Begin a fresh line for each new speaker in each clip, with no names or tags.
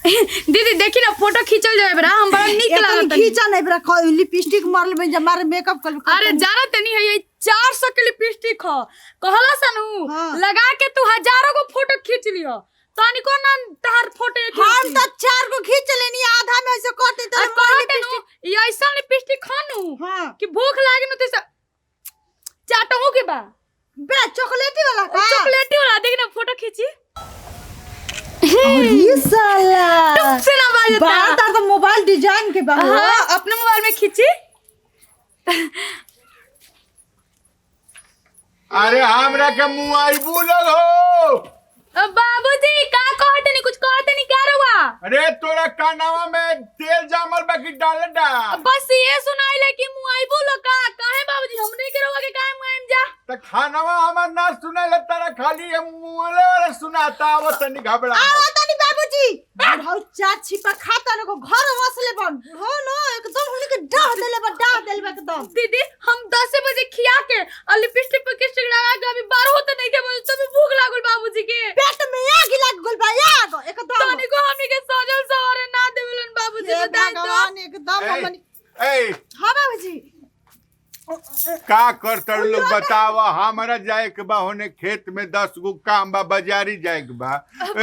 दीदी देखी ना फोटो खींचल जाए बरा हम बड़ा निक लागत
खींचा नहीं बरा लिपस्टिक मारले में हमारे मेकअप कर
अरे जाना तनी है ये 400 के लिपस्टिक हो कहला सनु लगा के तू हजारों को फोटो खींच लियो तनी को ना तार फोटो
हम तो 4 को खींच लेनी आधा में ऐसे करते तो
लिपस्टिक ये ऐसा लिपस्टिक खानू कि भूख लागे न तो चाटो के बा
बे चॉकलेटी वाला का
चॉकलेटी वाला देख ना फोटो खींची
अरे साला
से ना
बात तो मोबाइल डिजाइन के बाहर
अपने मोबाइल में खींची
अरे हमरा के मुंह आई बोलल हो
बाबूजी का कहते नहीं कुछ कहते नहीं क्या हुआ
अरे तोरा कानावा में तेल जामल बाकी डाल डा
बस ये सुनाइले कि मुंह आई बोलो का काहे बाबूजी हमने के रोवा के काहे मुंह आइम जा
त खानावा हमर ना सुनाइले तारा खाली मुंहले वाला सुनाता आवत नहीं घबरा
आवत नहीं बाबूजी बुढ़ाऊ चाट छिपा खाता न को घर वसले बन हो नो एकदम हुन के डाह देले एकदम
दीदी हम 10 बजे खिया के और लिपस्टिक पे किस्टिक लगा के अभी 12 होते नहीं के बजे तभी भूख लागल बाबूजी के
पेट में आग लग गल बा आग एकदम
तनी को हमनी के सजल सवारे ना देवलन बाबूजी बताई तो
भगवान एकदम हमनी
ए
हां बाबूजी
का करतर लोग बतावा हमरा जाए के बा होने खेत में 10 गो काम बा बाजारी जाए के बा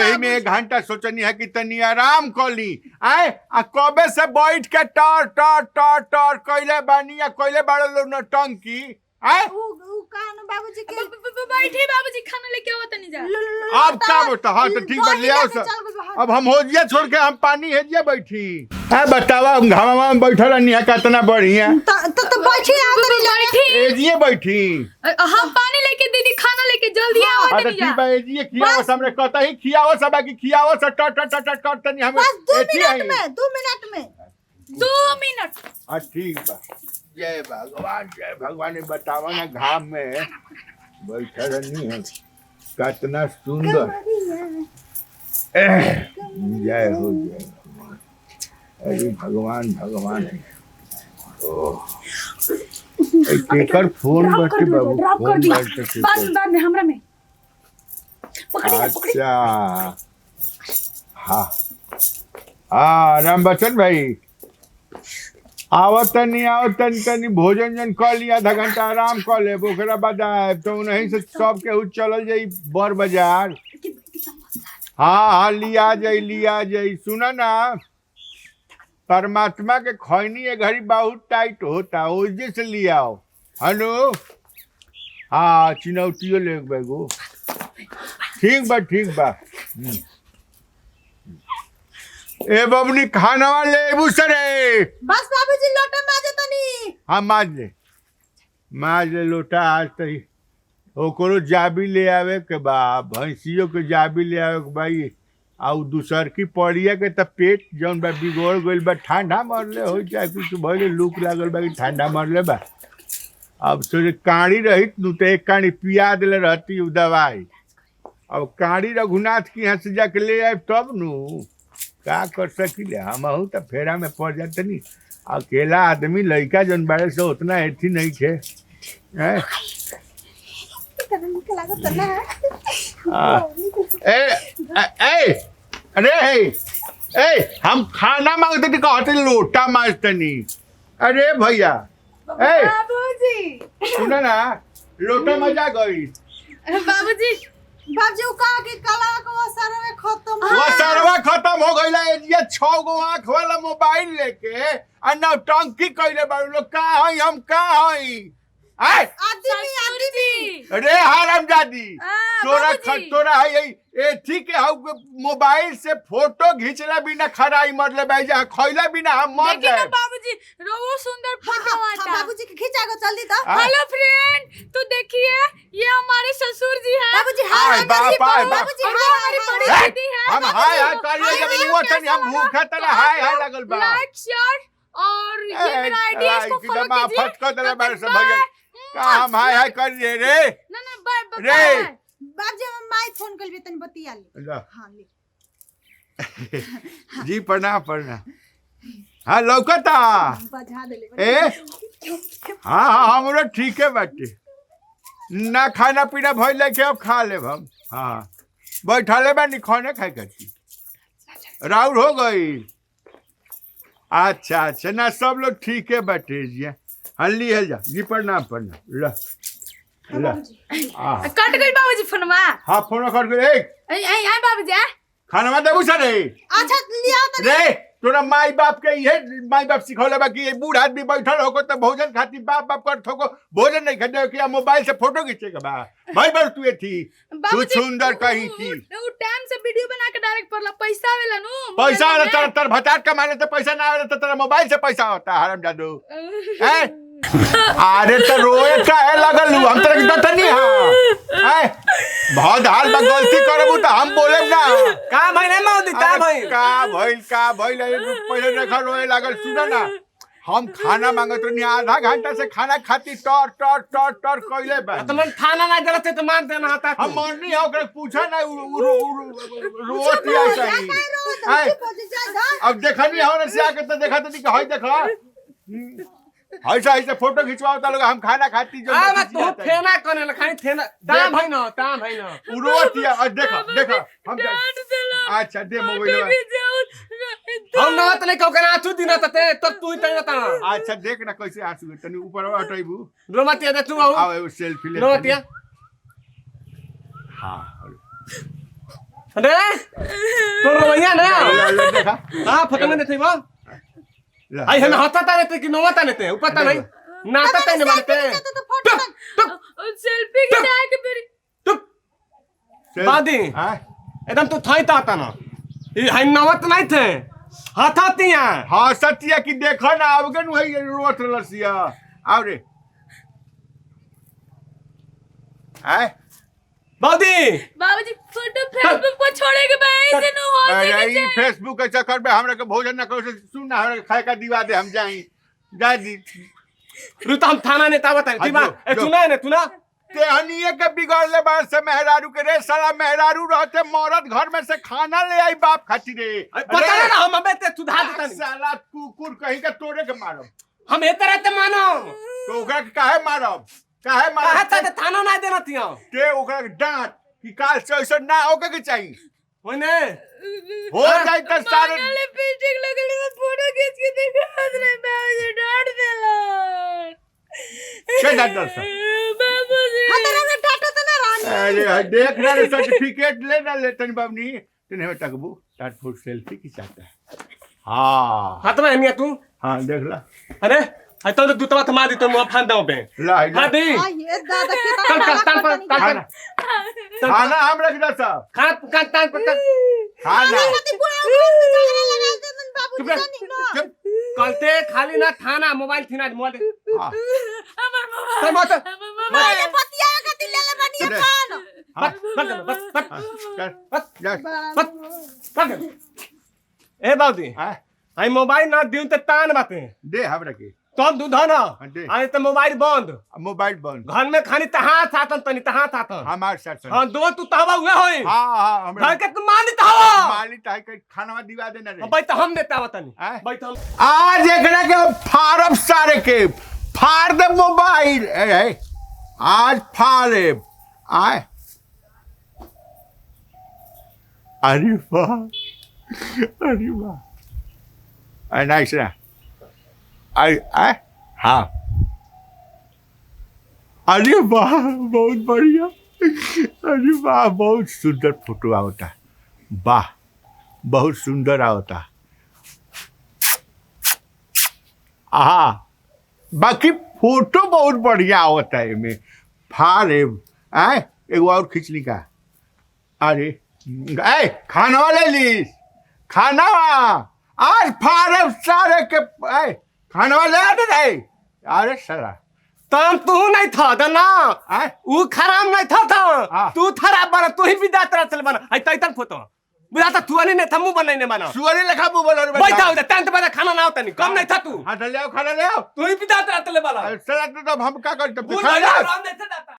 एही में 1 घंटा सोचनी है कि तनी आराम कर ली आए आ कबे से बैठ के टर कइले बानी या कइले बाड़े लो नटंकी आए
ऊ कान बाबूजी के
बैठे बाबूजी खाना लेके आवत नहीं जा
अब का बता हां तो ठीक बा ले आओ सर अब हम होजिया छोड़ के हम पानी हेजिया बैठी है बतावा हम घामा में बैठल रहनी है कितना बढ़िया
तो बैठी
बैठी
एजिए बैठी
हम पानी लेके दीदी खाना लेके जल्दी आवत
हां तो
नहीं जा
ठीक बा एजिए खियाओ हमरे कहता ही खियाओ सब की खियाओ सब टट करतनी हम
बस 2 मिनट में
2 मिनट
हां ठीक बा जय भगवान बतावा ना घाम में बैठल रहनी है कितना सुंदर जय हो जय अरे भगवान ओह केकर फोन बटे बाबू फोन बटे
बाद में हमरा में
अच्छा हाँ राम बच्चन भाई आवत तनी भोजन जन कर लिया आधा घंटा आराम कर ले ओकरा बाद तो नहीं से सब के चलल जाई बर बाजार हाँ लिया जाई सुना ना परमात्मा के खैनी ये घड़ी बहुत टाइट होता ओजे से लिया आओ हेलो हाँ चिनौतियों ले बैगो ठीक बा ए बबनी खाना ले एबू सरे
बस बाबूजी लोटा माजे तनी
हाँ माज ले लोटा आज तरी ओकरो जाबी ले आवे के बा भैंसियों के जाबी ले आवे के भाई आउ दूसर की पड़िया के त पेट जौन बा बिगड़ गइल बा ठंडा मरले हो चाहे कुछ भइले लूक लागल बा कि ठंडा मरले बा अब सोचे काड़ी रही नु तो एक काड़ी पिया देले रहती उ दवाई अब काड़ी रघुनाथ की यहाँ से जाके ले आए तब नु का कर सकिले हमहू तो फेरा में पड़ जाते नहीं अकेला आदमी लड़का जौन बारे से उतना एथी नहीं थे अरे हम खाना मांगते थे कहते लोटा मांगते नहीं अरे भैया
बाबूजी
सुना ना लोटा मजा गई
बाबूजी
बाबूजी का के कला को सरवे खत्म
वो सरवा खत्म हो गइला ये 6 गो आंख वाला मोबाइल लेके आ नौटंकी कइले बाड़ू लोग का हई हम का हई
आदमी
अरे हरामजादी तोरा है एथी के मोबाइल से फोटो घिंचला बिना खराई मरले भाई जा खइला बिना हम मर जाए
बाबूजी रोज सुंदर फोटो आता
बाबूजी के खींचा को जल्दी तो
हेलो फ्रेंड तो देखिए ये हमारे ससुर जी हैं
बाबूजी हाय
बाबूजी हमारी बड़ी दीदी है
हम हाय करिए जब वो तनी हम भूखा तना हाय लगल बा
लाइक शेयर और ये मेरा आईडी है इसको फॉलो कीजिए
फटक देले बारे से भैया का हम हाय करिए रे
ना बाय
रे
बाबूजी हम माई फोन कर तनी बतिया ले हां ले
जी प्रणाम हाँ लौकता
बजा देले
हाँ हमरो ठीक है बाटे ना खाना पीना भइल के अब खा लेब हम हाँ बैठले बानी खाने खाए करती राउर हो गई। अच्छा अच्छा ना सब लोग ठीक है बैठे जी। हल्ली है जा जी प्रणाम प्रणाम ल ल
कट गई बाबूजी फोनवा।
हाँ फोन कर के
आई बाबूजी
खाना देबू सर
अच्छा लिया तो
रे तोरा माई बाप के ये माई बाप सिखौले बा कि ये बूढ़ आदमी बैठल होको तो भोजन खाती बाप बाप कर थोको भोजन नहीं खाते कि मोबाइल से फोटो खींचेगा बा भाई बार तू थी तू सुंदर कहीं थी
वो टाइम से वीडियो बना के डायरेक्ट पड़ला पैसा आवेला नु
पैसा वाला तर तर भटाट कमाने तो पैसा ना आवेला तो तेरा मोबाइल से पैसा होता है हराम जादू हैं अरे तो रोए का है लगल हम तेरे की तो नहीं हां हैं बहुत हाल में गलती करबू तो हम बोले ना
का भाई नहीं मौदी का भाई
का भइल पहले देखा रोए लागल सुन ना हम खाना मांगत रही आधा घंटा से खाना खाती टर टर टर टर कइले बा
तो मन खाना ना देते तो मान देना होता
हम मरनी है ओकरे पूछा ना रोत या सही अब देखनी हो ना से आके तो देखा तो नहीं हई देखा ऐसा ऐसा फोटो खिंचवाओ लोग हम खाना खाती जो
आ तू फेना कने खाई थेना ता भाई न
रोत या देखा देखा हम अच्छा दे मोबाइल
हम ना त नहीं कहू ना तू दिन तते तो तू ही तने ता
अच्छा देख ना कैसे आंसू तनी ऊपर हटाइबू
रोमतिया दे तू आओ
आओ सेल्फी ले
रोमतिया
हां
अरे तो रोइया ना
देखा
हां फोटो में देखै बा आई हम हाथा ता रहते कि नोवा ता रहते ऊपर ता नहीं नाता ता नहीं मानते
सेल्फी खिंचा के फिर
बादी एकदम तू थाई ता ता ना ये है नवत नहीं थे हाथा तिया
हां सत्या की देखो ना अवगन वही रोत लसिया आओ रे आय
बादी
बाबूजी फोटो फेसबुक पर छोड़े के भाई से नु हो
अरे ये फेसबुक के चक्कर में हमरा के भोजन ना करो से सुन ना हमरा खाए का दिवा दे हम जाई दादी
रुता हम थाना ने तावत है ठीक बा ए सुना है ने तू ना
तेहनिए के बिगड़ले बार से मेहरारू के रे साला मेहरारू रहते मौरत घर में से खाना ले आई बाप खाती रे
पता है ना हम अबे ते सुधा देता नहीं
साला कुकुर कहीं के तोड़े के मारो
हम ए तरह ते मानो
तो ओकरा के काहे मारब काहे
कहा
मारब
था थाना ना देना थिया
ते ओकरा के डांट कि काल से ऐसा ना होके के चाहिए
ओने
हो जाए तो सारे
लिपस्टिक लगले तो फोटो खींच के दिखा दे बाबूजी डांट देला
के डांट दस
बाबूजी
हतरा डाटा तो ना रानी
अरे देख रहा सर्टिफिकेट ले ना ले तनी बाबनी तने तकबू टाट फुट सेल्फी खिंचाता है हां
हाथ में हनिया तू
हां देख ला
अरे आई तो दूतवा थमा दी तो मुंह फान दो बे
ला
हां दी
ये दादा के
चल चल
खाना खाना हम रख दे सब
खा तान पर
खाना
कलते खाली ना थाना मोबाइल थी ना मोबाइल
हाँ।
हमर
तो मत
मैं पतिया का दिल ले बनिया खान
ए बाबूजी
हाँ?
आई मोबाइल ना दिउ त तान बाते
दे हमरा के
तुम दूध ना
दे।
आई तो मोबाइल बंद
मोबाइल बंद
घर में खानी तहां सातन तनी तहां सातन
हमार साथ
हां दो तू तहवा हुए होई
हां हां हमरा
घर के तू मान तहवा
माली टाइ के खाना दिवा देना रे
भाई तो हम देता वतनी
हाँ?
भाई तो हम
आज एकरा के फारब सारे के फाड़ दे मोबाइल ए आज फाड़े आए अरे वाह अरे वाह नाइस ना आई हाँ अरे वाह बहुत बढ़िया अरे वाह बहुत सुंदर फोटो आवता वाह बहुत सुंदर आवता हाँ बाकी फोटो बहुत बढ़िया आवता है में फारे आए एगो और खींचनी का अरे ए खाना ले लीस खाना आज फारे सारे के ए खाना ले आ दे अरे सारा
तम तू नहीं था दना
आए
ऊ खराब नहीं था
हाँ।
तू खराब बना तू ही विदा तरह चल बना आई तई तन फोटो बुझाता तू नहीं थमू बनाई ने बना
सुअरे लेखा मुंह बोल रहे
बैठा हो तंत बना खाना ना होता नहीं कम नहीं था तू
हाँ ले आओ खाना ले आओ
तू ही विदा तरह चल बना
साला तो हम क्या करते
भूल गया राम नहीं था